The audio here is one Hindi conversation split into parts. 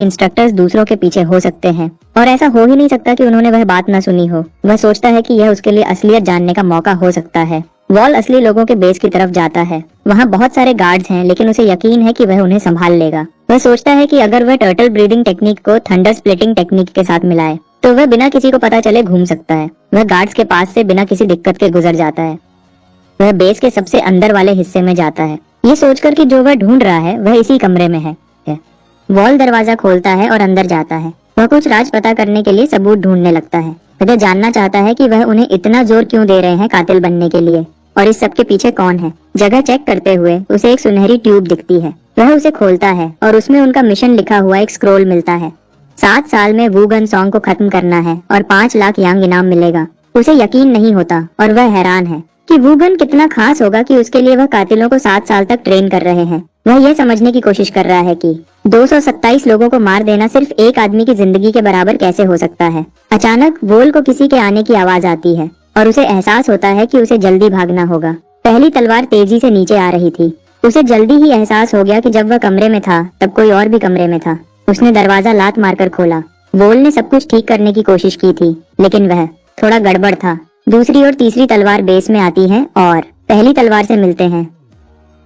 इंस्ट्रक्टर्स दूसरों के पीछे हो सकते हैं और ऐसा हो ही नहीं सकता कि उन्होंने वह बात न सुनी हो। वह सोचता है कि यह उसके लिए असलियत जानने का मौका हो सकता है। वॉल असली लोगों के बेस की तरफ जाता है। वहाँ बहुत सारे गार्ड्स हैं, लेकिन उसे यकीन है कि वह उन्हें संभाल लेगा। वह सोचता है कि अगर वह टर्टल ब्रीदिंग टेक्निक को थंडर स्प्लिटिंग टेक्निक के साथ मिलाए तो वह बिना किसी को पता चले घूम सकता है। वह गार्ड्स के पास से बिना किसी दिक्कत के गुजर जाता है। वह बेस के सबसे अंदर वाले हिस्से में जाता है, ये सोचकर कि जो वह ढूंढ रहा है वह इसी कमरे में है। वॉल दरवाजा खोलता है और अंदर जाता है। वह कुछ राज पता करने के लिए सबूत ढूंढने लगता है। वह जानना चाहता है कि वह उन्हें इतना जोर क्यों दे रहे हैं कातिल बनने के लिए और इस सब के पीछे कौन है। जगह चेक करते हुए उसे एक सुनहरी ट्यूब दिखती है। वह उसे खोलता है और उसमें उनका मिशन लिखा हुआ एक स्क्रोल मिलता है। 7 साल में वू गन सॉन्ग को खत्म करना है और 5 लाख यांग इनाम मिलेगा। उसे यकीन नहीं होता और वह हैरान है कि वू गन कितना खास होगा कि उसके लिए वह कातिलों को 7 साल तक ट्रेन कर रहे हैं। वह यह समझने की कोशिश कर रहा है कि 227 लोगों को मार देना सिर्फ एक आदमी की जिंदगी के बराबर कैसे हो सकता है। अचानक वोल को किसी के आने की आवाज आती है और उसे एहसास होता है कि उसे जल्दी भागना होगा। पहली तलवार तेजी से नीचे आ रही थी। उसे जल्दी ही एहसास हो गया कि जब वह कमरे में था तब कोई और भी कमरे में था। उसने दरवाजा लात मारकर खोला। वोल ने सब कुछ ठीक करने की कोशिश की थी, लेकिन वह थोड़ा गड़बड़ था। दूसरी और तीसरी तलवार बेस में आती है और पहली तलवार से मिलते हैं।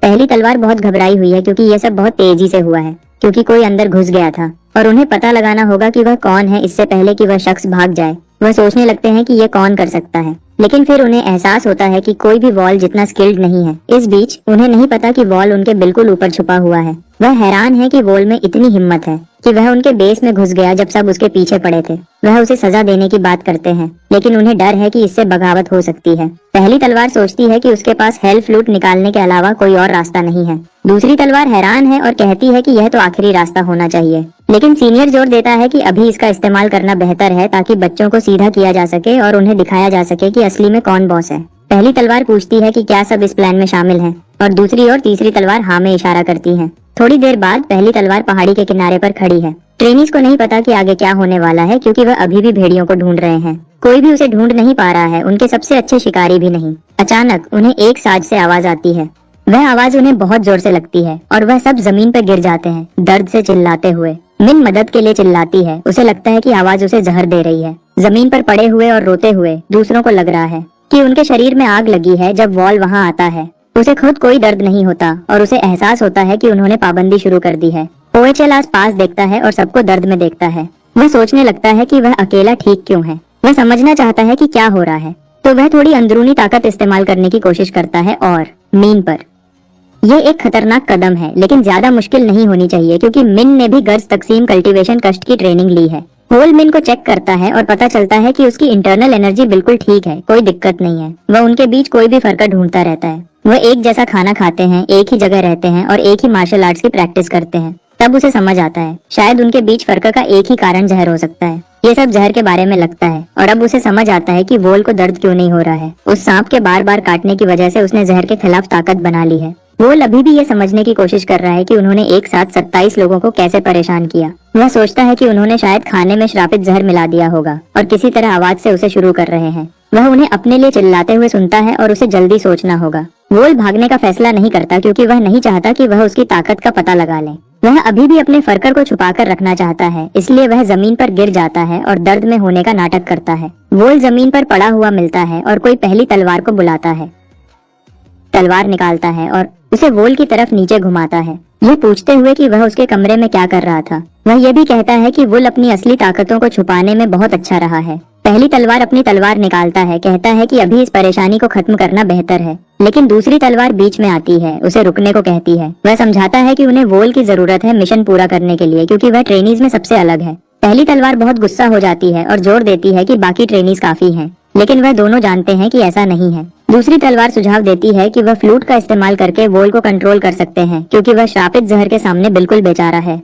पहली तलवार बहुत घबराई हुई है क्योंकि यह सब बहुत तेजी से हुआ है, क्योंकि कोई अंदर घुस गया था और उन्हें पता लगाना होगा कि वह कौन है इससे पहले कि वह शख्स भाग जाए। वह सोचने लगते हैं कि यह कौन कर सकता है, लेकिन फिर उन्हें एहसास होता है कि कोई भी वॉल जितना स्किल्ड नहीं है। इस बीच उन्हें नहीं पता कि वॉल उनके बिल्कुल ऊपर छुपा हुआ है। वह हैरान है कि वॉल में इतनी हिम्मत है कि वह उनके बेस में घुस गया जब सब उसके पीछे पड़े थे। वह उसे सजा देने की बात करते हैं, लेकिन उन्हें डर है कि इससे बगावत हो सकती है। पहली तलवार सोचती है कि उसके पास हेल फ्लूट निकालने के अलावा कोई और रास्ता नहीं है। दूसरी तलवार हैरान है और कहती है कि यह तो आखिरी रास्ता होना चाहिए, लेकिन सीनियर जोर देता है कि अभी इसका इस्तेमाल करना बेहतर है ताकि बच्चों को सीधा किया जा सके और उन्हें दिखाया जा सके कि असली में कौन बॉस है। पहली तलवार पूछती है कि क्या सब इस प्लान में शामिल है और दूसरी और तीसरी तलवार हाँ में इशारा करती है। थोड़ी देर बाद पहली तलवार पहाड़ी के किनारे पर खड़ी है। ट्रेनीज को नहीं पता कि आगे क्या होने वाला है, क्योंकि वह अभी भी भेड़ियों को ढूंढ रहे हैं। कोई भी उसे ढूंढ नहीं पा रहा है, उनके सबसे अच्छे शिकारी भी नहीं। अचानक उन्हें एक साज से आवाज आती है। वह आवाज उन्हें बहुत जोर से लगती है और वह सब जमीन पर गिर जाते हैं, दर्द से चिल्लाते हुए। मिन मदद के लिए चिल्लाती है। उसे लगता है कि आवाज उसे जहर दे रही है। जमीन पर पड़े हुए और रोते हुए दूसरों को लग रहा है कि उनके शरीर में आग लगी है। जब वॉल वहाँ आता है उसे खुद कोई दर्द नहीं होता और उसे एहसास होता है कि उन्होंने पाबंदी शुरू कर दी है। ओएचएल आस पास देखता है और सबको दर्द में देखता है। वह सोचने लगता है कि वह अकेला ठीक क्यों है। वह समझना चाहता है कि क्या हो रहा है, तो वह थोड़ी अंदरूनी ताकत इस्तेमाल करने की कोशिश करता है और मीन पर। यह एक खतरनाक कदम है, लेकिन ज्यादा मुश्किल नहीं होनी चाहिए क्योंकि मिन ने भी गर्ज तकसीम कल्टीवेशन कष्ट की ट्रेनिंग ली है। होल मिन को चेक करता है और पता चलता है कि उसकी इंटरनल एनर्जी बिल्कुल ठीक है, कोई दिक्कत नहीं है। वह उनके बीच कोई भी फर्क ढूंढता रहता है। वह एक जैसा खाना खाते हैं, एक ही जगह रहते हैं और एक ही मार्शल आर्ट्स की प्रैक्टिस करते हैं। तब उसे समझ आता है शायद उनके बीच फर्क का एक ही कारण जहर हो सकता है। ये सब जहर के बारे में लगता है और अब उसे समझ आता है कि वोल को दर्द क्यों नहीं हो रहा है। उस सांप के बार बार काटने की वजह से उसने जहर के खिलाफ ताकत बना ली है। वोल अभी भी ये समझने की कोशिश कर रहा है कि उन्होंने एक साथ 27 लोगों को कैसे परेशान किया। वह सोचता है कि उन्होंने शायद खाने में श्रापित जहर मिला दिया होगा और किसी तरह आवाज से उसे शुरू कर रहे हैं। वह उन्हें अपने लिए चिल्लाते हुए सुनता है और उसे जल्दी सोचना होगा। वोल भागने का फैसला नहीं करता क्योंकि वह नहीं चाहता कि वह उसकी ताकत का पता लगा ले। वह अभी भी अपने फरकर को छुपाकर रखना चाहता है, इसलिए वह जमीन पर गिर जाता है और दर्द में होने का नाटक करता है। वोल जमीन पर पड़ा हुआ मिलता है और कोई पहली तलवार को बुलाता है। तलवार निकालता है और उसे वोल की तरफ नीचे घुमाता है, ये पूछते हुए कि वह उसके कमरे में क्या कर रहा था। वह यह भी कहता है कि वोल अपनी असली ताकतों को छुपाने में बहुत अच्छा रहा है। पहली तलवार अपनी तलवार निकालता है, कहता है कि अभी इस परेशानी को खत्म करना बेहतर है, लेकिन दूसरी तलवार बीच में आती है, उसे रुकने को कहती है। वह समझाता है कि उन्हें वोल की जरूरत है मिशन पूरा करने के लिए, क्योंकि वह ट्रेनीज में सबसे अलग है। पहली तलवार बहुत गुस्सा हो जाती है और जोर देती है कि बाकी ट्रेनीज काफी हैं, लेकिन वह दोनों जानते हैं कि ऐसा नहीं है। दूसरी तलवार सुझाव देती है कि वह फ्लूट का इस्तेमाल करके वोल को कंट्रोल कर सकते हैं, क्योंकि वह श्रापित जहर के सामने बिल्कुल बेचारा है।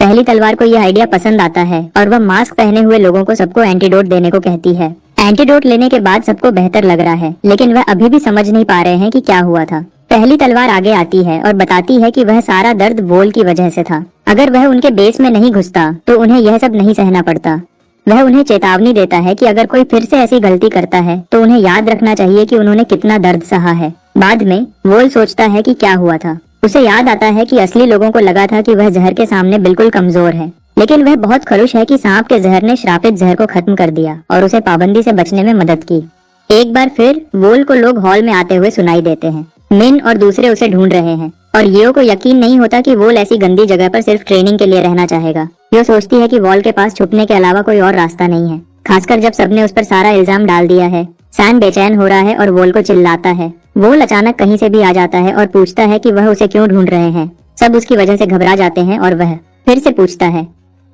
पहली तलवार को यह आइडिया पसंद आता है और वह मास्क पहने हुए लोगों को सबको एंटीडोट देने को कहती है। एंटीडोट लेने के बाद सबको बेहतर लग रहा है, लेकिन वह अभी भी समझ नहीं पा रहे हैं कि क्या हुआ था। पहली तलवार आगे आती है और बताती है कि वह सारा दर्द वोल की वजह से था। अगर वह उनके बेस में नहीं घुसता तो उन्हें यह सब नहीं सहना पड़ता। वह उन्हें चेतावनी देता है कि अगर कोई फिर से ऐसी गलती करता है तो उन्हें याद रखना चाहिए कि उन्होंने कितना दर्द सहा है। बाद में वोल सोचता है कि क्या हुआ था। उसे याद आता है कि असली लोगों को लगा था कि वह जहर के सामने बिल्कुल कमजोर है। लेकिन वह बहुत खुश है कि सांप के जहर ने श्रापित जहर को खत्म कर दिया और उसे पाबंदी से बचने में मदद की। एक बार फिर वोल को लोग हॉल में आते हुए सुनाई देते हैं। मिन और दूसरे उसे ढूंढ रहे हैं और यो को यकीन नहीं होता कि वोल ऐसी गंदी जगह पर सिर्फ ट्रेनिंग के लिए रहना चाहेगा। यो सोचती है कि वॉल के पास छुपने के अलावा कोई और रास्ता नहीं है, खासकर जब सबने उस पर सारा इल्जाम डाल दिया है। सैन बेचैन हो रहा है और वोल को चिल्लाता है। वोल अचानक कहीं से भी आ जाता है और पूछता है कि वह उसे क्यों ढूंढ रहे हैं। सब उसकी वजह से घबरा जाते हैं और वह फिर से पूछता है।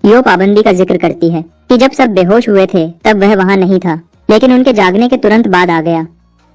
यो पाबंदी का जिक्र करती है कि जब सब बेहोश हुए थे तब वह वहां नहीं था, लेकिन उनके जागने के तुरंत बाद आ गया।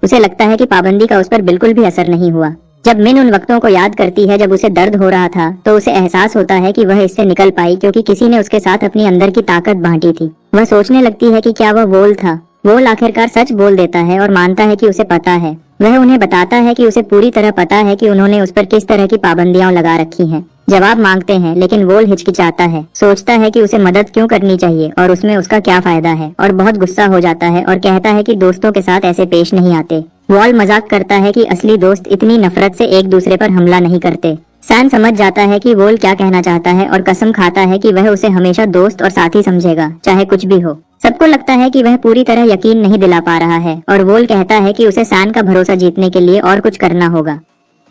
उसे लगता है कि पाबंदी का उस पर बिल्कुल भी असर नहीं हुआ। जब मिन उन वक्तों को याद करती है जब उसे दर्द हो रहा था, तो उसे एहसास होता है कि वह इससे निकल पाई क्योंकि किसी ने उसके साथ अपनी अंदर की ताकत बांटी थी। वह सोचने लगती है कि क्या वह वोल था। वोल आखिरकार सच बोल देता है और मानता है कि उसे पता है। वह उन्हें बताता है कि उसे पूरी तरह पता है कि उन्होंने उस पर किस तरह की पाबंदियां लगा रखी हैं। जवाब मांगते हैं, लेकिन वोल हिचकिचाता है, सोचता है कि उसे मदद क्यों करनी चाहिए और उसमें उसका क्या फायदा है, और बहुत गुस्सा हो जाता है और कहता है कि दोस्तों के साथ ऐसे पेश नहीं आते। वॉल मजाक करता है कि असली दोस्त इतनी नफरत से एक दूसरे पर हमला नहीं करते। सैन समझ जाता है कि वोल क्या कहना चाहता है और कसम खाता है कि वह उसे हमेशा दोस्त और साथी समझेगा, चाहे कुछ भी हो। सबको लगता है कि वह पूरी तरह यकीन नहीं दिला पा रहा है और वोल कहता है कि उसे सैन का भरोसा जीतने के लिए और कुछ करना होगा।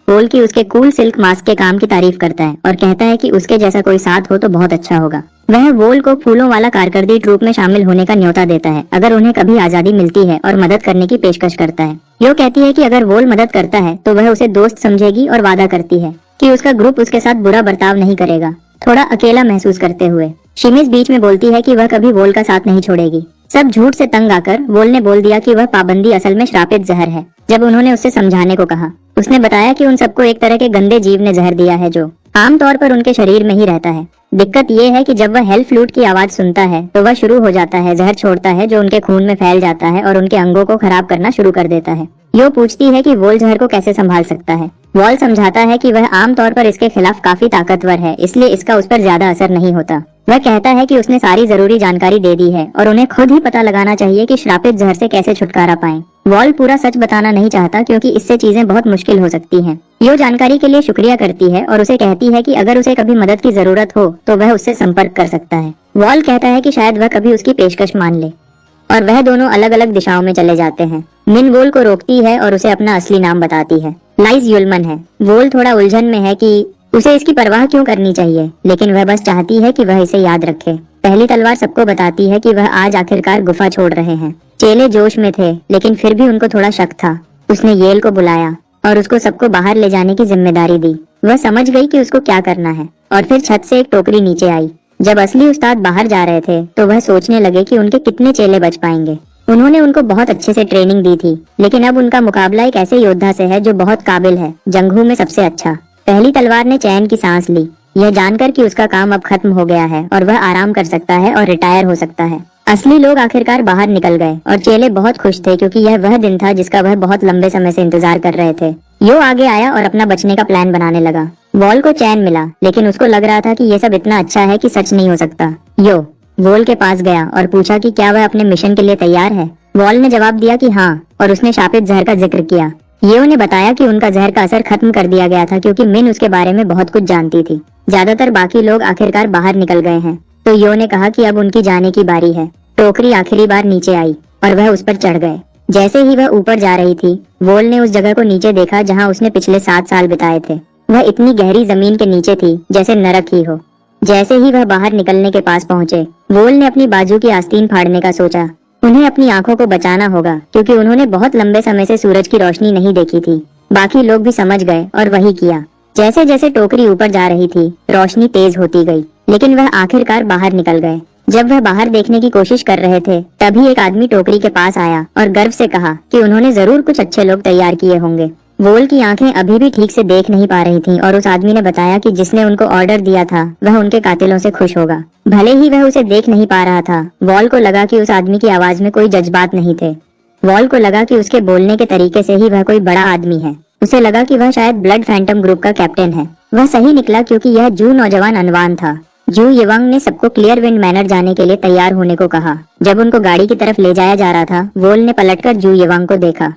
वोल की उसके कूल सिल्क मास्क के काम की तारीफ करता है और कहता है कि उसके जैसा कोई साथ हो तो बहुत अच्छा होगा। वह वोल को फूलों वाला कारकर्दी ट्रूप में शामिल होने का न्योता देता है अगर उन्हें कभी आजादी मिलती है, और मदद करने की पेशकश करता है। यो कहती है कि अगर वोल मदद करता है तो वह उसे दोस्त समझेगी और वादा करती है कि उसका ग्रुप उसके साथ बुरा बर्ताव नहीं करेगा। थोड़ा अकेला महसूस करते हुए शिमिज बीच में बोलती है कि वह कभी वोल का साथ नहीं छोड़ेगी। सब झूठ से तंग आकर वोल ने बोल दिया कि वह पाबंदी असल में श्रापित जहर है। जब उन्होंने उससे समझाने को कहा, उसने बताया कि उन सबको एक तरह के गंदे जीव ने जहर दिया है जो आमतौर पर उनके शरीर में ही रहता है। दिक्कत ये है कि जब वह हेल्थ फ्लूट की आवाज सुनता है तो वह शुरू हो जाता है जहर छोड़ता है जो उनके खून में फैल जाता है और उनके अंगों को खराब करना शुरू कर देता है। यो पूछती है कि वोल जहर को कैसे संभाल सकता है। वॉल समझाता है कि वह आमतौर पर इसके खिलाफ काफी ताकतवर है, इसलिए इसका उस पर ज्यादा असर नहीं होता। वह कहता है कि उसने सारी जरूरी जानकारी दे दी है और उन्हें खुद ही पता लगाना चाहिए कि श्रापित जहर से कैसे छुटकारा पाएं। वॉल पूरा सच बताना नहीं चाहता क्योंकि इससे चीजें बहुत मुश्किल हो सकती हैं। यो जानकारी के लिए शुक्रिया करती है और उसे कहती है कि अगर उसे कभी मदद की जरूरत हो तो वह उससे संपर्क कर सकता है। वॉल कहता है कि शायद वह कभी उसकी पेशकश मान ले और वह दोनों अलग अलग दिशाओं में चले जाते हैं। मिन वोल को रोकती है और उसे अपना असली नाम बताती है। लाइज युलमन है। वोल थोड़ा उलझन में है कि उसे इसकी परवाह क्यों करनी चाहिए, लेकिन वह बस चाहती है कि वह इसे याद रखे। पहली तलवार सबको बताती है कि वह आज आखिरकार गुफा छोड़ रहे हैं। चेले जोश में थे, लेकिन फिर भी उनको थोड़ा शक था। उसने येल को बुलाया और उसको सबको बाहर ले जाने की जिम्मेदारी दी। वह समझ गई कि उसको क्या करना है और फिर छत से एक टोकरी नीचे आई। जब असली उस्ताद बाहर जा रहे थे तो वह सोचने लगे कि उनके कितने चेले बच पाएंगे। उन्होंने उनको बहुत अच्छे से ट्रेनिंग दी थी, लेकिन अब उनका मुकाबला एक ऐसे योद्धा से है जो बहुत काबिल है, जंगू में सबसे अच्छा। पहली तलवार ने चैन की सांस ली, यह जानकर कि उसका काम अब खत्म हो गया है और वह आराम कर सकता है और रिटायर हो सकता है। असली लोग आखिरकार बाहर निकल गए और चेले बहुत खुश थे क्योंकि यह वह दिन था जिसका वह बहुत लंबे समय से इंतजार कर रहे थे। यो आगे आया और अपना बचने का प्लान बनाने लगा। वॉल को चैन मिला, लेकिन उसको लग रहा था कि यह सब इतना अच्छा है कि सच नहीं हो सकता। यो वॉल के पास गया और पूछा कि क्या वह अपने मिशन के लिए तैयार है। वॉल ने जवाब दिया कि हाँ, और उसने शापित जहर का जिक्र किया। येओ ने बताया कि उनका जहर का असर खत्म कर दिया गया था क्योंकि मिन उसके बारे में बहुत कुछ जानती थी। ज्यादातर बाकी लोग आखिरकार बाहर निकल गए हैं, तो यो ने कहा कि अब उनकी जाने की बारी है। टोकरी आखिरी बार नीचे आई और वह उस पर चढ़ गए। जैसे ही वह ऊपर जा रही थी, वोल ने उस जगह को नीचे देखा जहाँ उसने पिछले 7 साल बिताए थे। वह इतनी गहरी जमीन के नीचे थी जैसे नरक ही हो। जैसे ही वह बाहर निकलने के पास पहुंचे, वोल ने अपनी बाजू की आस्तीन फाड़ने का सोचा। उन्हें अपनी आंखों को बचाना होगा क्योंकि उन्होंने बहुत लंबे समय से सूरज की रोशनी नहीं देखी थी। बाकी लोग भी समझ गए और वही किया। जैसे जैसे टोकरी ऊपर जा रही थी, रोशनी तेज होती गई, लेकिन वह आखिरकार बाहर निकल गए। जब वह बाहर देखने की कोशिश कर रहे थे, तभी एक आदमी टोकरी के पास आया और गर्व से कहा कि उन्होंने जरूर कुछ अच्छे लोग तैयार किए होंगे। वोल की आंखें अभी भी ठीक से देख नहीं पा रही थीं और उस आदमी ने बताया कि जिसने उनको ऑर्डर दिया था वह उनके कातिलों से खुश होगा। भले ही वह उसे देख नहीं पा रहा था, वॉल को लगा कि उस आदमी की आवाज में कोई जज्बात नहीं थे। वॉल को लगा कि उसके बोलने के तरीके से ही वह कोई बड़ा आदमी है। उसे लगा कि वह शायद ब्लड फैंटम ग्रुप का कैप्टन है। वह सही निकला क्योंकि यह जू नौजवान अनवान था। जू येवांग ने सबको क्लियर विंड मैनर जाने के लिए तैयार होने को कहा। जब उनको गाड़ी की तरफ ले जाया जा रहा था, वोल ने पलटकर जू येवांग को देखा।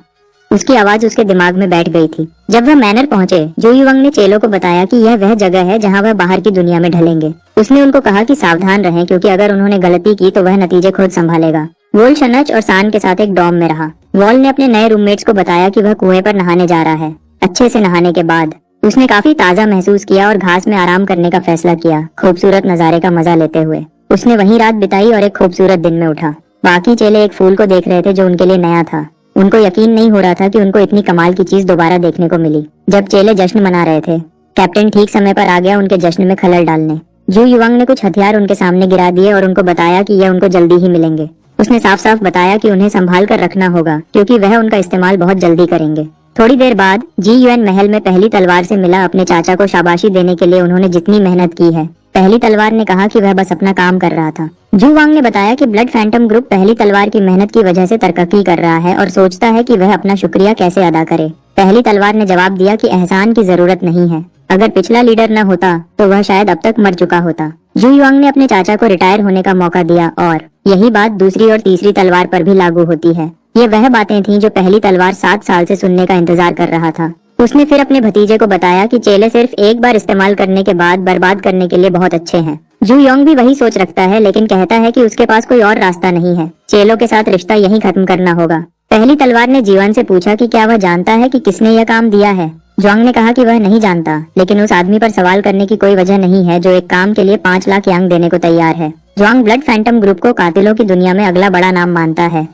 उसकी आवाज उसके दिमाग में बैठ गई थी। जब वह मैनर पहुंचे, जू युवांग ने चेलों को बताया कि यह वह जगह है जहां वह बाहर की दुनिया में ढलेंगे। उसने उनको कहा कि सावधान रहें, क्योंकि अगर उन्होंने गलती की तो वह नतीजे खुद संभालेगा। वोल शनच और सान के साथ एक डॉम में रहा। वॉल ने अपने नए रूममेट्स को बताया कि वह कुएं पर नहाने जा रहा है। अच्छे से नहाने के बाद उसने काफी ताजा महसूस किया और घास में आराम करने का फैसला किया, खूबसूरत नजारे का मजा लेते हुए। उसने वहीं रात बिताई और एक खूबसूरत दिन में उठा। बाकी चेले एक फूल को देख रहे थे जो उनके लिए नया था। उनको यकीन नहीं हो रहा था कि उनको इतनी कमाल की चीज दोबारा देखने को मिली। जब चेले जश्न मना रहे थे, कैप्टन ठीक समय पर आ गया उनके जश्न में खलल डालने। जू युवांग ने कुछ हथियार उनके सामने गिरा दिए और उनको बताया कि यह उनको जल्दी ही मिलेंगे। उसने साफ साफ बताया कि उन्हें संभाल कर रखना होगा, क्योंकि वह उनका इस्तेमाल बहुत जल्दी करेंगे। थोड़ी देर बाद जी युएन महल में पहली तलवार से मिला। अपने चाचा को शाबाशी देने के लिए उन्होंने जितनी मेहनत की है, पहली तलवार ने कहा कि वह बस अपना काम कर रहा था। जू वांग ने बताया कि ब्लड फैंटम ग्रुप पहली तलवार की मेहनत की वजह से तरक्की कर रहा है और सोचता है कि वह अपना शुक्रिया कैसे अदा करे। पहली तलवार ने जवाब दिया कि एहसान की जरूरत नहीं है, अगर पिछला लीडर न होता तो वह शायद अब तक मर चुका होता। जू युआंग ने अपने चाचा को रिटायर होने का मौका दिया और यही बात दूसरी और तीसरी तलवार पर भी लागू होती है। ये वह बातें थीं जो पहली तलवार 7 साल से सुनने का इंतजार कर रहा था। उसने फिर अपने भतीजे को बताया कि चेले सिर्फ एक बार इस्तेमाल करने के बाद बर्बाद करने के लिए बहुत अच्छे हैं। जू योंग भी वही सोच रखता है, लेकिन कहता है कि उसके पास कोई और रास्ता नहीं है। चेलों के साथ रिश्ता यहीं खत्म करना होगा। पहली तलवार ने जीवन से पूछा कि क्या वह जानता है कि किसने यह काम दिया है। ज्वांग ने कहा कि वह नहीं जानता, लेकिन उस आदमी पर सवाल करने की कोई वजह नहीं है जो एक काम के लिए 5 लाख यांग देने को तैयार है। ज्वांग ब्लड फैंटम ग्रुप को कातिलों की दुनिया में अगला बड़ा नाम मानता है।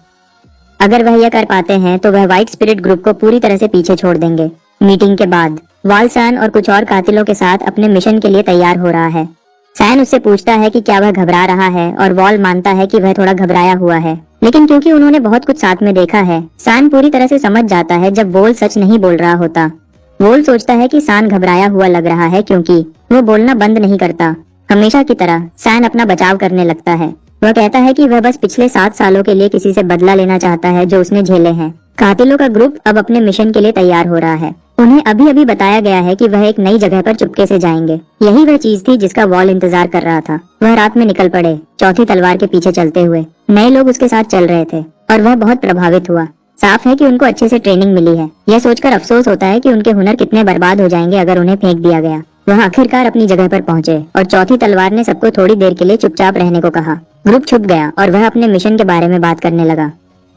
अगर वह यह कर पाते हैं तो वह व्हाइट स्पिरिट ग्रुप को पूरी तरह से पीछे छोड़ देंगे। मीटिंग के बाद वाल सैन और कुछ और कातिलों के साथ अपने मिशन के लिए तैयार हो रहा है। सैन उससे पूछता है कि क्या वह घबरा रहा है और वॉल मानता है कि वह थोड़ा घबराया हुआ है, लेकिन क्योंकि उन्होंने बहुत कुछ साथ में देखा है, सैन पूरी तरह से समझ जाता है जब वोल सच नहीं बोल रहा होता। वोल सोचता है कि सैन घबराया हुआ लग रहा है क्योंकि वो बोलना बंद नहीं करता। हमेशा की तरह सैन अपना बचाव करने लगता है। वह कहता है कि वह बस पिछले 7 सालों के लिए किसी से बदला लेना चाहता है जो उसने झेले हैं। कातिलों का ग्रुप अब अपने मिशन के लिए तैयार हो रहा है। उन्हें अभी अभी बताया गया है कि वह एक नई जगह पर चुपके से जाएंगे। यही वह चीज थी जिसका वॉल इंतजार कर रहा था। वह रात में निकल पड़े, चौथी तलवार के पीछे चलते हुए। नए लोग उसके साथ चल रहे थे और वह बहुत प्रभावित हुआ। साफ है कि उनको अच्छे से ट्रेनिंग मिली है। यह सोचकर अफसोस होता है कि उनके हुनर कितने बर्बाद हो जाएंगे अगर उन्हें फेंक दिया गया। वह आखिरकार अपनी जगह पर पहुंचे और चौथी तलवार ने सबको थोड़ी देर के लिए चुपचाप रहने को कहा। ग्रुप छुप गया और वह अपने मिशन के बारे में बात करने लगा।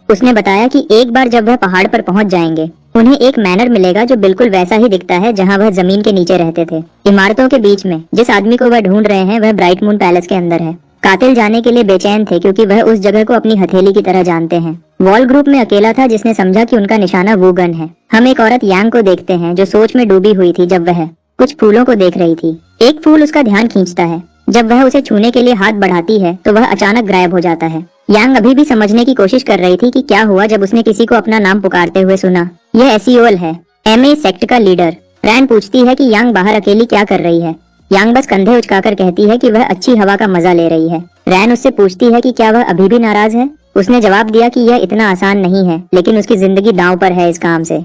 उसने बताया कि एक बार जब वह पहाड़ पर पहुंच जाएंगे, उन्हें एक मैनर मिलेगा जो बिल्कुल वैसा ही दिखता है जहां वह जमीन के नीचे रहते थे। इमारतों के बीच में जिस आदमी को वह ढूंढ रहे हैं वह ब्राइट मून पैलेस के अंदर है। कातिल जाने के लिए बेचैन थे क्योंकि वह उस जगह को अपनी हथेली की तरह जानते हैं। वॉल ग्रुप में अकेला था जिसने समझा कि उनका निशाना वूगन है। हम एक औरत यांग को देखते हैं जो सोच में डूबी हुई थी जब वह कुछ फूलों को देख रही थी। एक फूल उसका ध्यान खींचता है। जब वह उसे छूने के लिए हाथ बढ़ाती है तो वह अचानक गायब हो जाता है। यांग अभी भी समझने की कोशिश कर रही थी कि क्या हुआ जब उसने किसी को अपना नाम पुकारते हुए सुना। यह एसियोल है, एमए सेक्ट का लीडर। रैन पूछती है कि यांग बाहर अकेली क्या कर रही है। यांग बस कंधे उचकाकर कहती है कि वह अच्छी हवा का मजा ले रही है। रैन उससे पूछती है कि क्या वह अभी भी नाराज है। उसने जवाब दिया कि यह इतना आसान नहीं है, लेकिन उसकी जिंदगी दांव पर है इस काम से।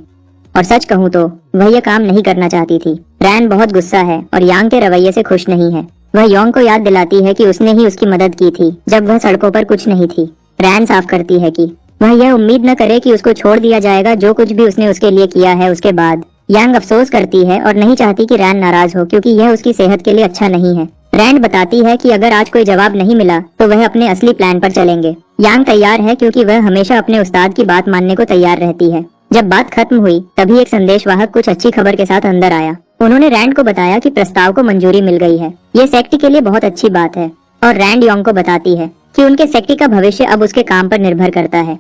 और सच कहूँ तो वह यह काम नहीं करना चाहती थी। रैन बहुत गुस्सा है और यांग के रवैये से खुश नहीं है। वह योंग को याद दिलाती है कि उसने ही उसकी मदद की थी जब वह सड़कों पर कुछ नहीं थी। रैन साफ करती है कि वह यह उम्मीद न करे कि उसको छोड़ दिया जाएगा जो कुछ भी उसने उसके लिए किया है। उसके बाद यांग अफसोस करती है और नहीं चाहती कि रैन नाराज हो क्योंकि यह उसकी सेहत के लिए अच्छा नहीं है। रैन बताती है कि अगर आज कोई जवाब नहीं मिला तो वह अपने असली प्लान पर चलेंगे। यांग तैयार है क्योंकि वह हमेशा अपने उस्ताद की बात मानने को तैयार रहती है। जब बात खत्म हुई तभी एक संदेशवाहक कुछ अच्छी खबर के साथ अंदर आया। उन्होंने रैंड को बताया कि प्रस्ताव को मंजूरी मिल गई है। ये सेक्ट के लिए बहुत अच्छी बात है और रैंड योंग को बताती है कि उनके सेक्ट का भविष्य अब उसके काम पर निर्भर करता है।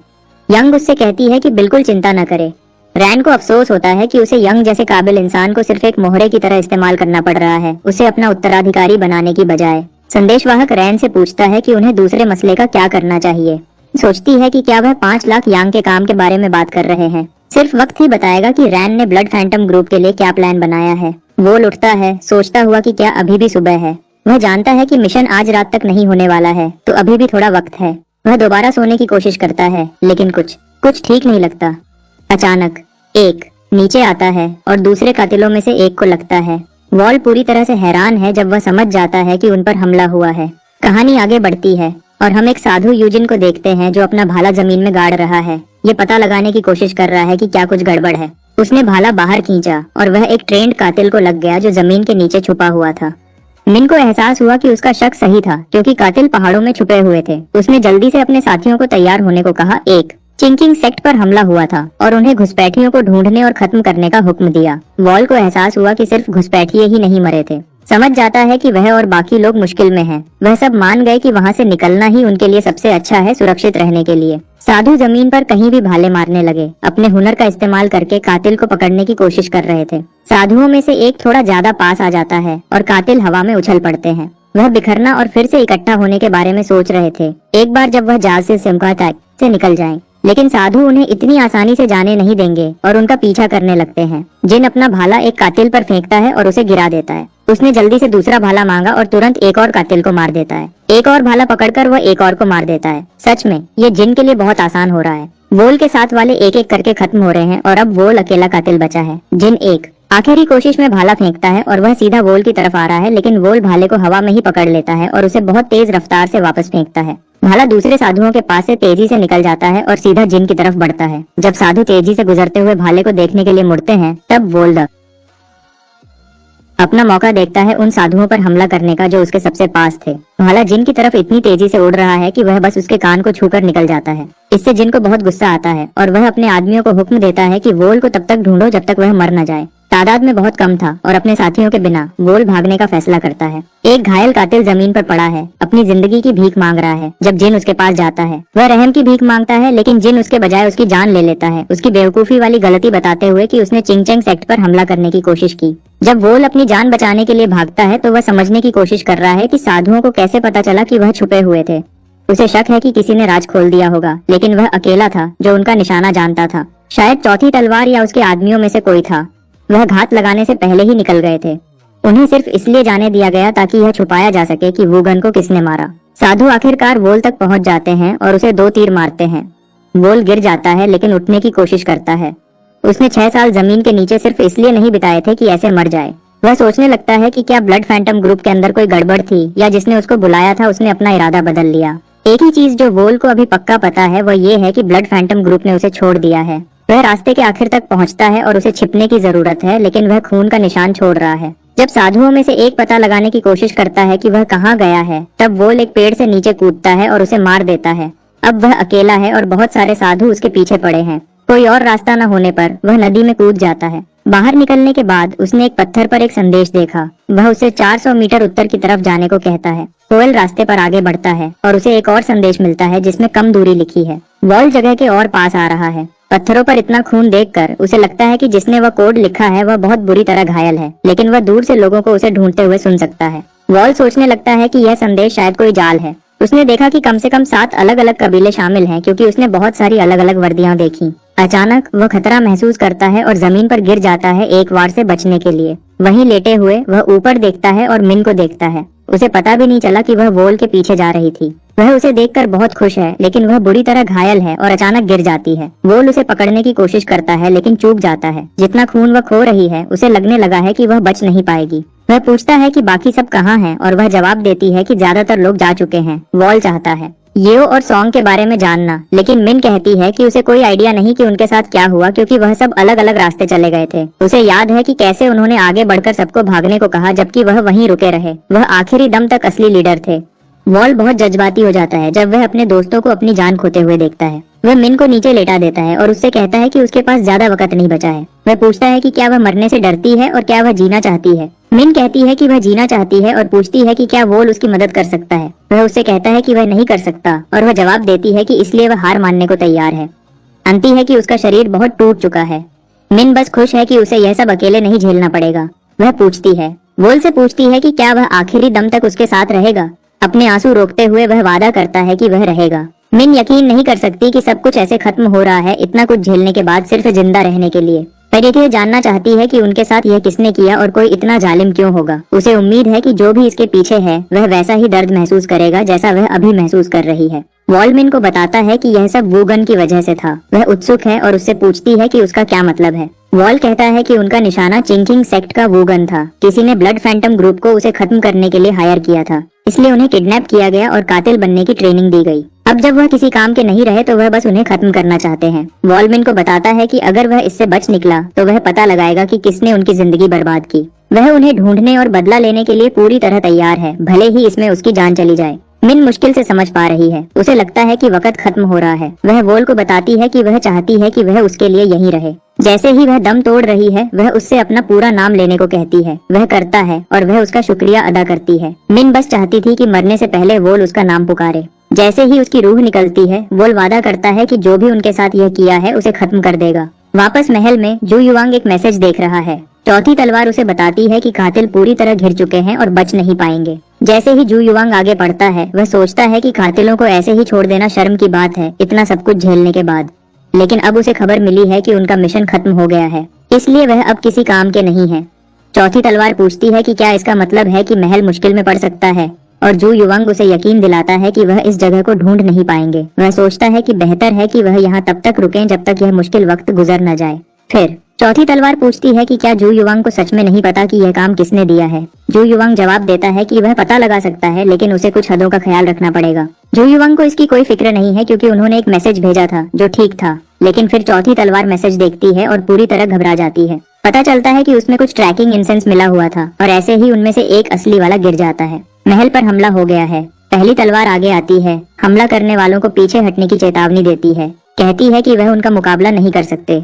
यंग उससे कहती है कि बिल्कुल चिंता न करे। रैंड को अफसोस होता है कि उसे यंग जैसे काबिल इंसान को सिर्फ एक मोहरे की तरह इस्तेमाल करना पड़ रहा है, उसे अपना उत्तराधिकारी बनाने की बजाय। संदेशवाहक रैंड से पूछता है कि उन्हें दूसरे मसले का क्या करना चाहिए। सोचती है कि क्या वह 5 लाख यांग के काम के बारे में बात कर रहे हैं। सिर्फ वक्त ही बताएगा कि रैन ने ब्लड फैंटम ग्रुप के लिए क्या प्लान बनाया है। वो उठता है सोचता हुआ कि क्या अभी भी सुबह है। वह जानता है कि मिशन आज रात तक नहीं होने वाला है, तो अभी भी थोड़ा वक्त है। वह दोबारा सोने की कोशिश करता है, लेकिन कुछ ठीक नहीं लगता। अचानक एक नीचे आता है और दूसरे कातिलों में से एक को लगता है। वॉल पूरी तरह से हैरान है जब वह समझ जाता है कि उन पर हमला हुआ है। कहानी आगे बढ़ती है और हम एक साधु यूजिन को देखते हैं जो अपना भाला जमीन में गाड़ रहा है। ये पता लगाने की कोशिश कर रहा है कि क्या कुछ गड़बड़ है। उसने भाला बाहर खींचा और वह एक ट्रेंड कातिल को लग गया जो जमीन के नीचे छुपा हुआ था। मिन को एहसास हुआ कि उसका शक सही था क्योंकि कातिल पहाड़ों में छुपे हुए थे। उसने जल्दी से अपने साथियों को तैयार होने को कहा। एक चिंकिंग सेक्ट पर हमला हुआ था और उन्हें घुसपैठियों को ढूंढने और खत्म करने का हुक्म दिया। वॉल को एहसास हुआ कि सिर्फ घुसपैठिए ही नहीं मरे थे। समझ जाता है कि वह और बाकी लोग मुश्किल में हैं। वह सब मान गए कि वहां से निकलना ही उनके लिए सबसे अच्छा है सुरक्षित रहने के लिए। साधु जमीन पर कहीं भी भाले मारने लगे, अपने हुनर का इस्तेमाल करके कातिल को पकड़ने की कोशिश कर रहे थे। साधुओं में से एक थोड़ा ज्यादा पास आ जाता है और कातिल हवा में उछल पड़ते हैं। वह बिखरना और फिर से इकट्ठा होने के बारे में सोच रहे थे, एक बार जब वह जाल से सिमका से निकल जाएं। लेकिन साधु उन्हें इतनी आसानी से जाने नहीं देंगे और उनका पीछा करने लगते हैं। जिन अपना भाला एक कातिल पर फेंकता है और उसे गिरा देता है। उसने जल्दी से दूसरा भाला मांगा और तुरंत एक और कातिल को मार देता है। एक और भाला पकड़कर वह एक और को मार देता है। सच में ये जिन के लिए बहुत आसान हो रहा है। वोल के साथ वाले एक एक करके खत्म हो रहे हैं और अब वोल अकेला कातिल बचा है। जिन एक आखिरी कोशिश में भाला फेंकता है और वह सीधा वोल की तरफ आ रहा है, लेकिन वोल भाले को हवा में ही पकड़ लेता है और उसे बहुत तेज रफ्तार से वापस फेंकता है। भाला दूसरे साधुओं के पास से तेजी से निकल जाता है और सीधा जिन की तरफ बढ़ता है। जब साधु तेजी से गुजरते हुए भाले को देखने के लिए मुड़ते हैं, तब वोल अपना मौका देखता है उन साधुओं पर हमला करने का जो उसके सबसे पास थे। भाला जिन की तरफ इतनी तेजी से उड़ रहा है कि वह बस उसके कान को छूकर निकल जाता है। इससे जिन को बहुत गुस्सा आता है और वह अपने आदमियों को हुक्म देता है कि वोल को तब तक ढूंढो जब तक वह मर न जाए। तादाद में बहुत कम था और अपने साथियों के बिना वोल भागने का फैसला करता है। एक घायल कातिल जमीन पर पड़ा है, अपनी जिंदगी की भीख मांग रहा है। जब जिन उसके पास जाता है, वह रहम की भीख मांगता है, लेकिन जिन उसके बजाय उसकी जान ले लेता है, उसकी बेवकूफी वाली गलती बताते हुए कि उसने चिंगचेंग सेक्ट पर हमला करने की कोशिश की। जब वोल अपनी जान बचाने के लिए भागता है तो वह समझने की कोशिश कर रहा है कि साधुओं को कैसे पता चला कि वह छुपे हुए थे। उसे शक है कि किसी ने राज खोल दिया होगा, लेकिन वह अकेला था जो उनका निशाना जानता था। शायद चौथी तलवार या उसके आदमियों में से कोई था। वह घात लगाने से पहले ही निकल गए थे। उन्हें सिर्फ इसलिए जाने दिया गया ताकि यह छुपाया जा सके कि वुगन को किसने मारा। साधु आखिरकार वोल तक पहुंच जाते हैं और उसे 2 तीर मारते हैं। वोल गिर जाता है लेकिन उठने की कोशिश करता है। उसने 6 साल जमीन के नीचे सिर्फ इसलिए नहीं बिताए थे कि ऐसे मर जाए। वह सोचने लगता है कि क्या ब्लड फैंटम ग्रुप के अंदर कोई गड़बड़ थी या जिसने उसको बुलाया था उसने अपना इरादा बदल लिया। एक ही चीज जो वोल को अभी पक्का पता है वह ये है कि ब्लड फैंटम ग्रुप ने उसे छोड़ दिया है। वह रास्ते के आखिर तक पहुंचता है और उसे छिपने की जरूरत है, लेकिन वह खून का निशान छोड़ रहा है। जब साधुओं में से एक पता लगाने की कोशिश करता है कि वह कहाँ गया है, तब वोल एक पेड़ से नीचे कूदता है और उसे मार देता है। अब वह अकेला है और बहुत सारे साधु उसके पीछे पड़े हैं। कोई और रास्ता न होने पर वह नदी में कूद जाता है। बाहर निकलने के बाद उसने एक पत्थर पर एक संदेश देखा। वह उसे 400 मीटर उत्तर की तरफ जाने को कहता है। कोयल रास्ते पर आगे बढ़ता है और उसे एक और संदेश मिलता है जिसमें कम दूरी लिखी है। वॉल जगह के और पास आ रहा है। पत्थरों पर इतना खून देखकर उसे लगता है कि जिसने वह कोड लिखा है वह बहुत बुरी तरह घायल है, लेकिन वह दूर से लोगों को उसे ढूंढते हुए सुन सकता है। वॉल सोचने लगता है कि यह संदेश शायद कोई जाल है। उसने देखा कि कम से कम 7 अलग अलग कबीले शामिल हैं क्योंकि उसने बहुत सारी अलग अलग वर्दियां देखी। अचानक वह खतरा महसूस करता है और जमीन पर गिर जाता है एक वार से बचने के लिए। वहीं लेटे हुए वह ऊपर देखता है और मिन को देखता है। उसे पता भी नहीं चला कि वह वोल के पीछे जा रही थी। वह उसे देखकर बहुत खुश है, लेकिन वह बुरी तरह घायल है और अचानक गिर जाती है। वोल उसे पकड़ने की कोशिश करता है लेकिन चूक जाता है। जितना खून वह खो रही है उसे लगने लगा है कि वह बच नहीं पाएगी। वह पूछता है कि बाकी सब कहाँ हैं और वह जवाब देती है कि ज्यादातर लोग जा चुके हैं। वॉल चाहता है येओ और सॉन्ग के बारे में जानना, लेकिन मिन कहती है कि उसे कोई आइडिया नहीं कि उनके साथ क्या हुआ क्योंकि वह सब अलग अलग रास्ते चले गए थे। उसे याद है कि कैसे उन्होंने आगे बढ़कर सबको भागने को कहा जबकि वह वहीं रुके रहे। वह आखिरी दम तक असली लीडर थे। वॉल बहुत जज्बाती हो जाता है जब वह अपने दोस्तों को अपनी जान खोते हुए देखता है। वह मिन को नीचे लेटा देता है और उससे कहता है कि उसके पास ज्यादा वक्त नहीं बचा है। वह पूछता है कि क्या वह मरने से डरती है और क्या वह जीना चाहती है। मिन कहती है कि वह जीना चाहती है और पूछती है कि क्या वोल उसकी मदद कर सकता है। वह उससे कहता है कि वह नहीं कर सकता और वह जवाब देती है कि इसलिए वह हार मानने को तैयार है। अंती है कि उसका शरीर बहुत टूट चुका है। मिन बस खुश है कि उसे यह सब अकेले नहीं झेलना पड़ेगा। वह पूछती है, वोल से पूछती है कि क्या वह आखिरी दम तक उसके साथ रहेगा। अपने आंसू रोकते हुए वह वादा करता है कि वह रहेगा। मिन यकीन नहीं कर सकती कि सब कुछ ऐसे खत्म हो रहा है इतना कुछ झेलने के बाद सिर्फ जिंदा रहने के लिए। परिधि जानना चाहती है कि उनके साथ यह किसने किया और कोई इतना जालिम क्यों होगा। उसे उम्मीद है कि जो भी इसके पीछे है वह वैसा ही दर्द महसूस करेगा जैसा वह अभी महसूस कर रही है। वॉल मिन को बताता है कि यह सब वुगन की वजह से था। वह उत्सुक है और उससे पूछती है कि उसका क्या मतलब है। वॉल कहता है कि उनका निशाना चिंकिंग सेक्ट का वुगन था। किसी ने ब्लड फैंटम ग्रुप को उसे खत्म करने के लिए हायर किया था, इसलिए उन्हें किडनैप किया गया और कातिल बनने की ट्रेनिंग दी गई। अब जब वह किसी काम के नहीं रहे तो वह बस उन्हें खत्म करना चाहते हैं। वॉल मिन को बताता है कि अगर वह इससे बच निकला तो वह पता लगाएगा कि किसने उनकी जिंदगी बर्बाद की। वह उन्हें ढूंढने और बदला लेने के लिए पूरी तरह तैयार है, भले ही इसमें उसकी जान चली जाए। मिन मुश्किल से समझ पा रही है, उसे लगता है कि वक्त खत्म हो रहा है। वह वॉल को बताती है कि वह चाहती है कि वह उसके लिए यहीं रहे। जैसे ही वह दम तोड़ रही है, वह उससे अपना पूरा नाम लेने को कहती है। वह करता है और वह उसका शुक्रिया अदा करती है। मिन बस चाहती थी कि मरने से पहले वॉल उसका नाम पुकारे। जैसे ही उसकी रूह निकलती है, वॉल वादा करता है कि जो भी उनके साथ यह किया है उसे खत्म कर देगा। वापस महल में जू युवांग एक मैसेज देख रहा है। चौथी तलवार उसे बताती है कि कातिल पूरी तरह घिर चुके हैं और बच नहीं पाएंगे। जैसे ही जू युवांग आगे बढ़ता है, वह सोचता है कि कातिलों को ऐसे ही छोड़ देना शर्म की बात है, इतना सब कुछ झेलने के बाद। लेकिन अब उसे खबर मिली है कि उनका मिशन खत्म हो गया है, इसलिए वह अब किसी काम के नहीं है। चौथी तलवार पूछती है कि क्या इसका मतलब है कि महल मुश्किल में पड़ सकता है, और जू युवांग उसे यकीन दिलाता है कि वह इस जगह को ढूंढ नहीं पाएंगे। वह सोचता है कि बेहतर है कि वह यहाँ तब तक रुकें जब तक यह मुश्किल वक्त गुजर न जाए। फिर चौथी तलवार पूछती है कि क्या जू युवांग को सच में नहीं पता कि यह काम किसने दिया है। जू युवांग जवाब देता है कि वह पता लगा सकता है, लेकिन उसे कुछ हदों का ख्याल रखना पड़ेगा। जू युवांग को इसकी कोई फिक्र नहीं है क्योंकि उन्होंने एक मैसेज भेजा था जो ठीक था। लेकिन फिर चौथी तलवार मैसेज देखती है और पूरी तरह घबरा जाती है। पता चलता है कि उसमें कुछ ट्रैकिंग इंसेंस मिला हुआ था और ऐसे ही उनमें से एक असली वाला गिर जाता है। महल पर हमला हो गया है। पहली तलवार आगे आती है, हमला करने वालों को पीछे हटने की चेतावनी देती है। कहती है कि वह उनका मुकाबला नहीं कर सकते,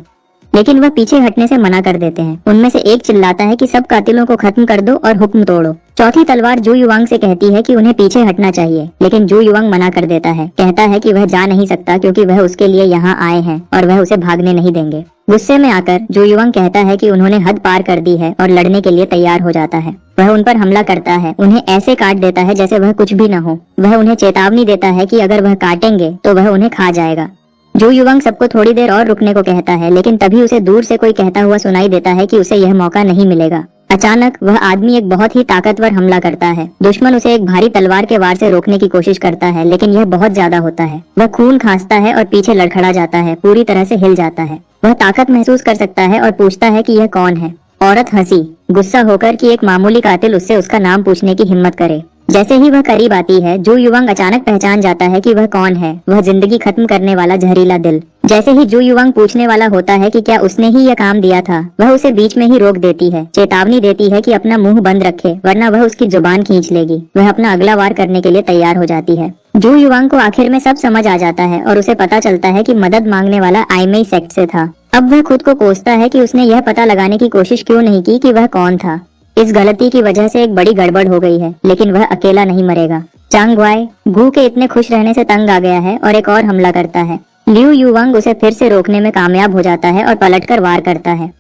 लेकिन वह पीछे हटने से मना कर देते हैं। उनमें से एक चिल्लाता है कि सब कातिलों को खत्म कर दो और हुक्म तोड़ो। चौथी तलवार जू युवांग से कहती है कि उन्हें पीछे हटना चाहिए, लेकिन जू युवांग मना कर देता है। कहता है कि वह जा नहीं सकता क्योंकि वह उसके लिए यहाँ आए हैं और वह उसे भागने नहीं देंगे। गुस्से में आकर जू युवांग कहता है कि उन्होंने हद पार कर दी है और लड़ने के लिए तैयार हो जाता है। वह उन पर हमला करता है, उन्हें ऐसे काट देता है जैसे वह कुछ भी न हो। वह उन्हें चेतावनी देता है कि अगर वह काटेंगे तो वह उन्हें खा जाएगा। जू युवांग सबको थोड़ी देर और रुकने को कहता है, लेकिन तभी उसे दूर से कोई कहता हुआ सुनाई देता है कि उसे यह मौका नहीं मिलेगा। अचानक वह आदमी एक बहुत ही ताकतवर हमला करता है। दुश्मन उसे एक भारी तलवार के वार से रोकने की कोशिश करता है, लेकिन यह बहुत ज्यादा होता है। वह खून खांसता है और पीछे लड़खड़ा जाता है, पूरी तरह से हिल जाता है। वह ताकत महसूस कर सकता है और पूछता है कि यह कौन है। औरत हंसी, गुस्सा होकर कि एक मामूली कातिल उससे उसका नाम पूछने की हिम्मत करे। जैसे ही वह करीब आती है, जू युवांग अचानक पहचान जाता है कि वह कौन है। वह जिंदगी खत्म करने वाला जहरीला दिल। जैसे ही जू युवांग पूछने वाला होता है कि क्या उसने ही यह काम दिया था, वह उसे बीच में ही रोक देती है। चेतावनी देती है कि अपना मुंह बंद रखे, वरना वह उसकी जुबान खींच लेगी। वह अपना अगला वार करने के लिए तैयार हो जाती है। जू युवांग को आखिर में सब समझ आ जाता है और उसे पता चलता है कि मदद मांगने वाला आईमेई सेक्ट से था। अब वह खुद को कोसता है कि उसने यह पता लगाने की कोशिश क्यों नहीं की कि वह कौन था। इस गलती की वजह से एक बड़ी गड़बड़ हो गई है, लेकिन वह अकेला नहीं मरेगा। चांग वाई गू के इतने खुश रहने से तंग आ गया है और एक और हमला करता है। लिu युवांग उसे फिर से रोकने में कामयाब हो जाता है और पलटकर वार करता है।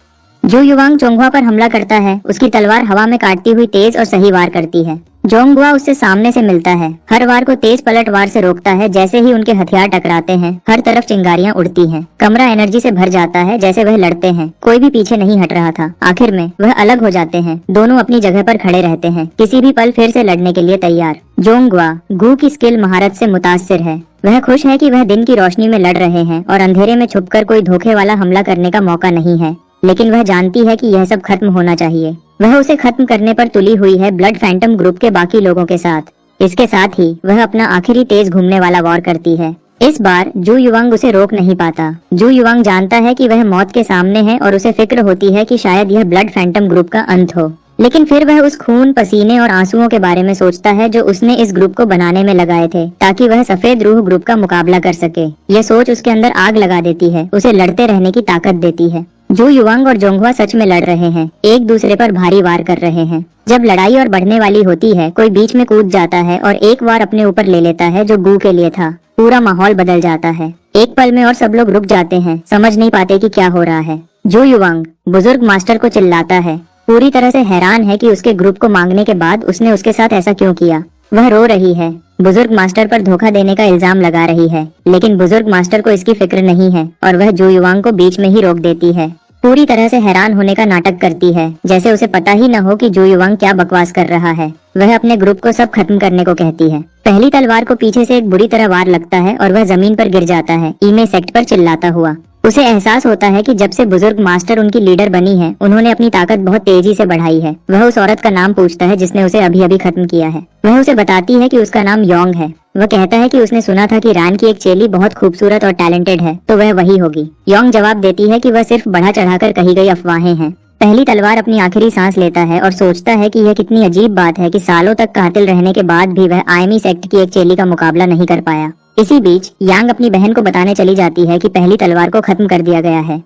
जू युवांग चोंगहुआ पर हमला करता है। उसकी तलवार हवा में काटती हुई तेज और सही वार करती है। जोंगहुआ उससे सामने से मिलता है, हर वार को तेज पलट वार से रोकता है। जैसे ही उनके हथियार टकराते हैं, हर तरफ चिंगारियां उड़ती हैं। कमरा एनर्जी से भर जाता है। जैसे वह लड़ते हैं, कोई भी पीछे नहीं हट रहा था। आखिर में वह अलग हो जाते हैं। दोनों अपनी जगह पर खड़े रहते हैं, किसी भी पल फिर से लड़ने के लिए तैयार। जोंगहुआ गू की स्किल महारत से मुतासिर है। वह खुश है कि वह दिन की रोशनी में लड़ रहे हैं और अंधेरे में छुपकर कोई धोखे वाला हमला करने का मौका नहीं है। लेकिन वह जानती है कि यह सब खत्म होना चाहिए। वह उसे खत्म करने पर तुली हुई है ब्लड फैंटम ग्रुप के बाकी लोगों के साथ। इसके साथ ही वह अपना आखिरी तेज घूमने वाला वॉर करती है। इस बार जू युवांग उसे रोक नहीं पाता। जू युवांग जानता है कि वह मौत के सामने है और उसे फिक्र होती है कि शायद यह ब्लड फैंटम ग्रुप का अंत हो। लेकिन फिर वह उस खून, पसीने और आंसुओं के बारे में सोचता है जो उसने इस ग्रुप को बनाने में लगाए थे, ताकि वह सफेद रूह ग्रुप का मुकाबला कर सके। यह सोच उसके अंदर आग लगा देती है, उसे लड़ते रहने की ताकत देती है। जू युवांग और जोंगहुआ सच में लड़ रहे हैं, एक दूसरे पर भारी वार कर रहे हैं। जब लड़ाई और बढ़ने वाली होती है, कोई बीच में कूद जाता है और एक वार अपने ऊपर ले लेता है जो गू के लिए था। पूरा माहौल बदल जाता है। एक पल में और सब लोग रुक जाते हैं, समझ नहीं पाते कि क्या हो रहा है। जू युवांग बुजुर्ग मास्टर को चिल्लाता है, पूरी तरह से हैरान है कि उसके ग्रुप को मांगने के बाद उसने उसके साथ ऐसा क्यों किया। वह रो रही है, बुजुर्ग मास्टर पर धोखा देने का इल्जाम लगा रही है, लेकिन बुजुर्ग मास्टर को इसकी फिक्र नहीं है और वह जू युवांग को बीच में ही रोक देती है। पूरी तरह से हैरान होने का नाटक करती है, जैसे उसे पता ही न हो कि जू युवांग क्या बकवास कर रहा है। वह अपने ग्रुप को सब खत्म करने को कहती है। पहली तलवार को पीछे से एक बुरी तरह वार लगता है और वह जमीन पर गिर जाता है, ईमे सेक्ट पर चिल्लाता हुआ। उसे एहसास होता है कि जब से बुजुर्ग मास्टर उनकी लीडर बनी है, उन्होंने अपनी ताकत बहुत तेजी से बढ़ाई है। वह उस औरत का नाम पूछता है जिसने उसे अभी अभी खत्म किया है। वह उसे बताती है कि उसका नाम योंग है। वह कहता है कि उसने सुना था कि रैन की एक चेली बहुत खूबसूरत और टैलेंटेड है, तो वह वही होगी। योंग जवाब देती है कि वह सिर्फ बढ़ा चढ़ाकर कही गई अफवाहें हैं। पहली तलवार अपनी आखिरी सांस लेता है और सोचता है कि यह कितनी अजीब बात है कि सालों तक कातिल रहने के बाद भी वह आयमी सेक्ट की एक चेली का मुकाबला नहीं कर पाया। इसी बीच यांग अपनी बहन को बताने चली जाती है कि पहली तलवार को खत्म कर दिया गया है।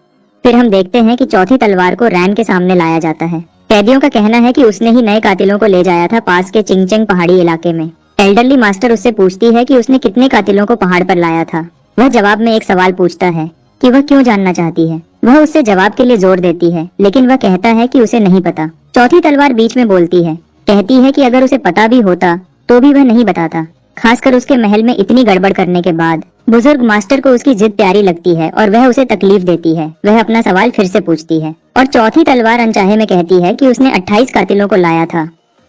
फिर हम देखते हैं कि चौथी तलवार को रैन के सामने लाया जाता है। कैदियों का कहना है कि उसने ही नए कातिलों को ले जाया था पास के चिंगचेंग पहाड़ी इलाके में। एल्डरली मास्टर उससे पूछती है कि उसने कितने कातिलों को पहाड़ पर लाया था। वह जवाब में एक सवाल पूछता है कि वह क्यों जानना चाहती है। वह उससे जवाब के लिए जोर देती है, लेकिन वह कहता है कि उसे नहीं पता। चौथी तलवार बीच में बोलती है, कहती है कि अगर उसे पता भी होता तो भी वह नहीं बताता, खासकर उसके महल में इतनी गड़बड़ करने के बाद। बुजुर्ग मास्टर को उसकी जिद प्यारी लगती है और वह उसे तकलीफ देती है। वह अपना सवाल फिर से पूछती है और चौथी तलवार अनचाहे में कहती है कि उसने 28 कातिलों को लाया था।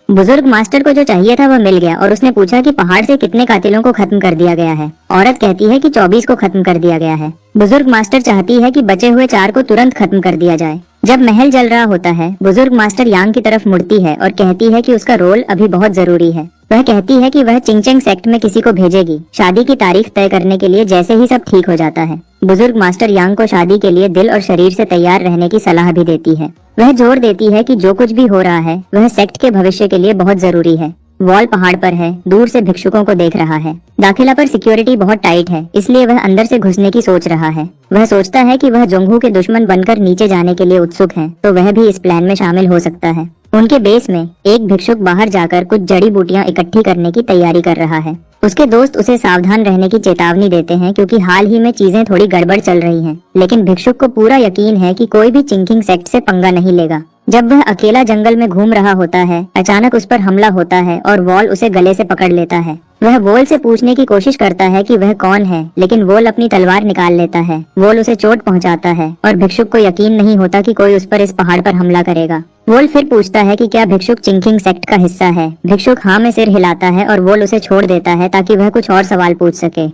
बुजुर्ग मास्टर को जो चाहिए था वह मिल गया और उसने पूछा कि पहाड़ से कितने कातिलों को खत्म कर दिया गया है। औरत कहती है कि 24 को खत्म कर दिया गया है। बुजुर्ग मास्टर चाहती है कि बचे हुए 4 को तुरंत खत्म कर दिया जाए। जब महल जल रहा होता है, बुजुर्ग मास्टर यांग की तरफ मुड़ती है और कहती है कि उसका रोल अभी बहुत जरूरी है। वह कहती है कि वह चिंगचेंग सेक्ट में किसी को भेजेगी शादी की तारीख तय करने के लिए जैसे ही सब ठीक हो जाता है। बुजुर्ग मास्टर यांग को शादी के लिए दिल और शरीर से तैयार रहने की सलाह भी देती है। वह जोर देती है कि जो कुछ भी हो रहा है वह सेक्ट के भविष्य के लिए बहुत जरूरी है। वॉल पहाड़ पर है, दूर से भिक्षुकों को देख रहा है। दाखिला पर सिक्योरिटी बहुत टाइट है, इसलिए वह अंदर से घुसने की सोच रहा है। वह सोचता है कि वह जोंगहू के दुश्मन बनकर नीचे जाने के लिए उत्सुक है, तो वह भी इस प्लान में शामिल हो सकता है। उनके बेस में एक भिक्षुक बाहर जाकर कुछ जड़ी बूटियां इकट्ठी करने की तैयारी कर रहा है। उसके दोस्त उसे सावधान रहने की चेतावनी देते हैं क्योंकि हाल ही में चीजें थोड़ी गड़बड़ चल रही हैं। लेकिन भिक्षुक को पूरा यकीन है कि कोई भी चिंकिंग सेक्ट से पंगा नहीं लेगा। जब वह अकेला जंगल में घूम रहा होता है, अचानक उस पर हमला होता है और वॉल उसे गले से पकड़ लेता है। वह वोल से पूछने की कोशिश करता है कि वह कौन है, लेकिन वोल अपनी तलवार निकाल लेता है। वोल उसे चोट पहुंचाता है और भिक्षुक को यकीन नहीं होता कि कोई उस पर इस पहाड़ पर हमला करेगा। वोल फिर पूछता है कि क्या भिक्षुक चिंकिंग सेक्ट का हिस्सा है। भिक्षुक हाँ में सिर हिलाता है और वोल उसे छोड़ देता है ताकि वह कुछ और सवाल पूछ सके।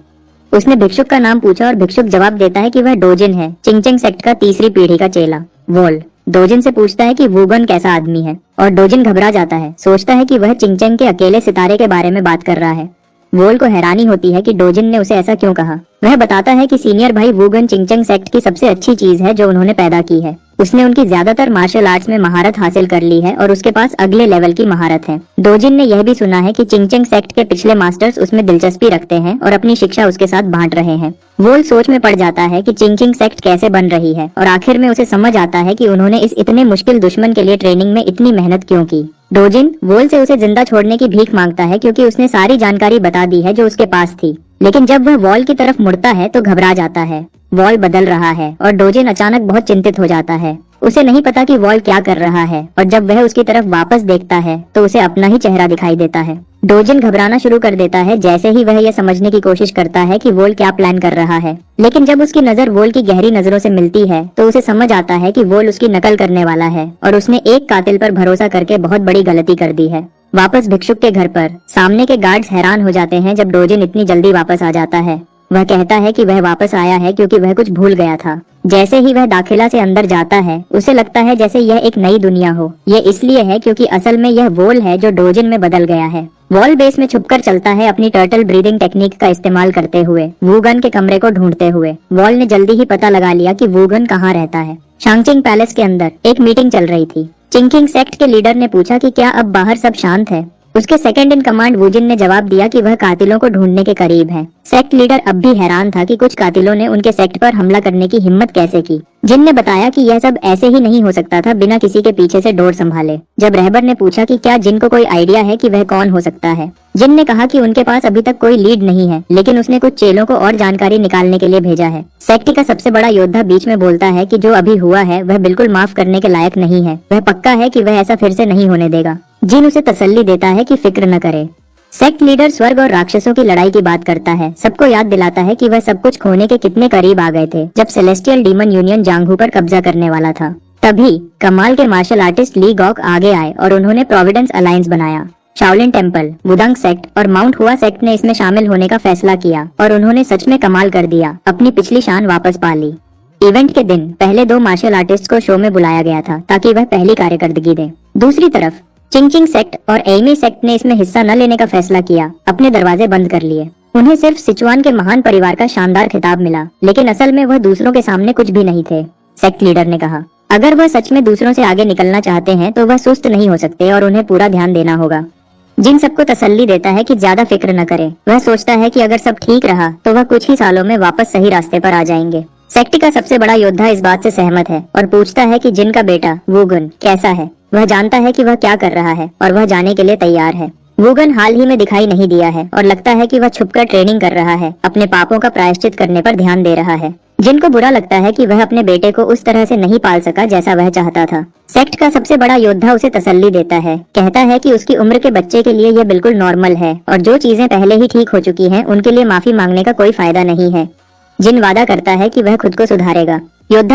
उसने भिक्षुक का नाम पूछा और भिक्षुक जवाब देता है कि वह डोजिन है, चिंगचेंग सेक्ट का तीसरी पीढ़ी का चेला। वोल डोजिन से पूछता है कि वूगन कैसा आदमी है और डोजिन घबरा जाता है, सोचता है कि वह चिंगचेंग के अकेले सितारे के बारे में बात कर रहा है। वोल को हैरानी होती है कि डोजिन ने उसे ऐसा क्यों कहा। वह बताता है कि सीनियर भाई वूगन चिंगचेंग सेक्ट की सबसे अच्छी चीज है जो उन्होंने पैदा की है। उसने उनकी ज्यादातर मार्शल आर्ट्स में महारत हासिल कर ली है और उसके पास अगले लेवल की महारत है। डोजिन ने यह भी सुना है कि चिंगचेंग सेक्ट के पिछले मास्टर्स उसमें दिलचस्पी रखते हैं और अपनी शिक्षा उसके साथ बांट रहे हैं। वोल सोच में पड़ जाता है कि चिंगचेंग सेक्ट कैसे बन रही है और आखिर में उसे समझ आता है कि उन्होंने इस इतने मुश्किल दुश्मन के लिए ट्रेनिंग में इतनी मेहनत क्यों की। डोजिन वोल से उसे जिंदा छोड़ने की भीख मांगता है क्योंकि उसने सारी जानकारी बता दी है जो उसके पास थी। लेकिन जब वह वॉल की तरफ मुड़ता है तो घबरा जाता है। वॉल बदल रहा है और डोजिन अचानक बहुत चिंतित हो जाता है। उसे नहीं पता कि वॉल क्या कर रहा है और जब वह उसकी तरफ वापस देखता है तो उसे अपना ही चेहरा दिखाई देता है। डोजिन घबराना शुरू कर देता है जैसे ही वह यह समझने की कोशिश करता है कि वोल क्या प्लान कर रहा है। लेकिन जब उसकी नजर वोल की गहरी नजरों से मिलती है तो उसे समझ आता है कि वोल उसकी नकल करने वाला है और उसने एक कातिल पर भरोसा करके बहुत बड़ी गलती कर दी है। वापस भिक्षुक के घर पर सामने के गार्ड्स हैरान हो जाते हैं जब डोजिन इतनी जल्दी वापस आ जाता है। वह कहता है कि वह वापस आया है क्योंकि वह कुछ भूल गया था। जैसे ही वह दाखिला से अंदर जाता है उसे लगता है जैसे यह एक नई दुनिया हो। यह इसलिए है क्योंकि असल में यह वोल है जो डोजिन में बदल गया है। वॉल बेस में छुपकर चलता है अपनी टर्टल ब्रीदिंग टेक्निक का इस्तेमाल करते हुए वूगन के कमरे को ढूंढते हुए। वॉल ने जल्दी ही पता लगा लिया कि वूगन कहाँ रहता है। शांगचिंग पैलेस के अंदर एक मीटिंग चल रही थी। चिंकिंग सेक्ट के लीडर ने पूछा कि क्या अब बाहर सब शांत है। उसके सेकंड इन कमांड वूजिन ने जवाब दिया कि वह कातिलों को ढूंढने के करीब है। सेक्ट लीडर अब भी हैरान था कि कुछ कातिलों ने उनके सेक्ट पर हमला करने की हिम्मत कैसे की। जिन ने बताया कि यह सब ऐसे ही नहीं हो सकता था बिना किसी के पीछे से डोर संभाले। जब रहबर ने पूछा कि क्या जिन को कोई आइडिया है कि वह कौन हो सकता है, जिन ने कहा कि उनके पास अभी तक कोई लीड नहीं है, लेकिन उसने कुछ चेलों को और जानकारी निकालने के लिए भेजा है। सेक्ट का सबसे बड़ा योद्धा बीच में बोलता है कि जो अभी हुआ है वह बिल्कुल माफ करने के लायक नहीं है। वह पक्का है कि वह ऐसा फिर से नहीं होने देगा। जिन उसे तसल्ली देता है कि फिक्र न करे। सेक्ट लीडर स्वर्ग और राक्षसों की लड़ाई की बात करता है, सबको याद दिलाता है कि वह सब कुछ खोने के कितने करीब आ गए थे जब सेलेस्टियल डीमन यूनियन जांगहू पर कब्जा करने वाला था। तभी कमाल के मार्शल आर्टिस्ट ली गॉक आगे आए और उन्होंने प्रोविडेंस अलायंस बनाया। शाओलिन टेम्पल, वुदांग सेक्ट और माउंट हुआ सेक्ट ने इसमें शामिल होने का फैसला किया और उन्होंने सच में कमाल कर दिया, अपनी पिछली शान वापस पा ली। इवेंट के दिन पहले 2 मार्शल आर्टिस्ट को शो में बुलाया गया था ताकि वह पहली कार्यकर्दगी दे। दूसरी तरफ चिंग सेक्ट और एमी सेक्ट ने इसमें हिस्सा न लेने का फैसला किया, अपने दरवाजे बंद कर लिए। उन्हें सिर्फ सिचुआन के महान परिवार का शानदार खिताब मिला, लेकिन असल में वह दूसरों के सामने कुछ भी नहीं थे। सेक्ट लीडर ने कहा, अगर वह सच में दूसरों से आगे निकलना चाहते हैं तो वह सुस्त नहीं हो सकते और उन्हें पूरा ध्यान देना होगा। जिन सबको तसल्ली देता है कि ज्यादा फिक्र न करें। वह सोचता है कि अगर सब ठीक रहा तो वह कुछ ही सालों में वापस सही रास्ते पर आ जाएंगे। सेक्ट का सबसे बड़ा योद्धा इस बात से सहमत है और पूछता है कि जिन का बेटा वुगन कैसा है। वह जानता है कि वह क्या कर रहा है और वह जाने के लिए तैयार है। वुगन हाल ही में दिखाई नहीं दिया है और लगता है कि वह छुपकर ट्रेनिंग कर रहा है, अपने पापों का प्रायश्चित करने पर ध्यान दे रहा है। जिन को बुरा लगता है कि वह अपने बेटे को उस तरह से नहीं पाल सका जैसा वह चाहता था। सेक्ट का सबसे बड़ा योद्धा उसे तसल्ली देता है, कहता है कि उसकी उम्र के बच्चे के लिए यह बिल्कुल नॉर्मल है और जो चीजें पहले ही ठीक हो चुकी हैं उनके लिए माफी मांगने का कोई फायदा नहीं है। जिन वादा करता है कि वह खुद को सुधारेगा। योद्धा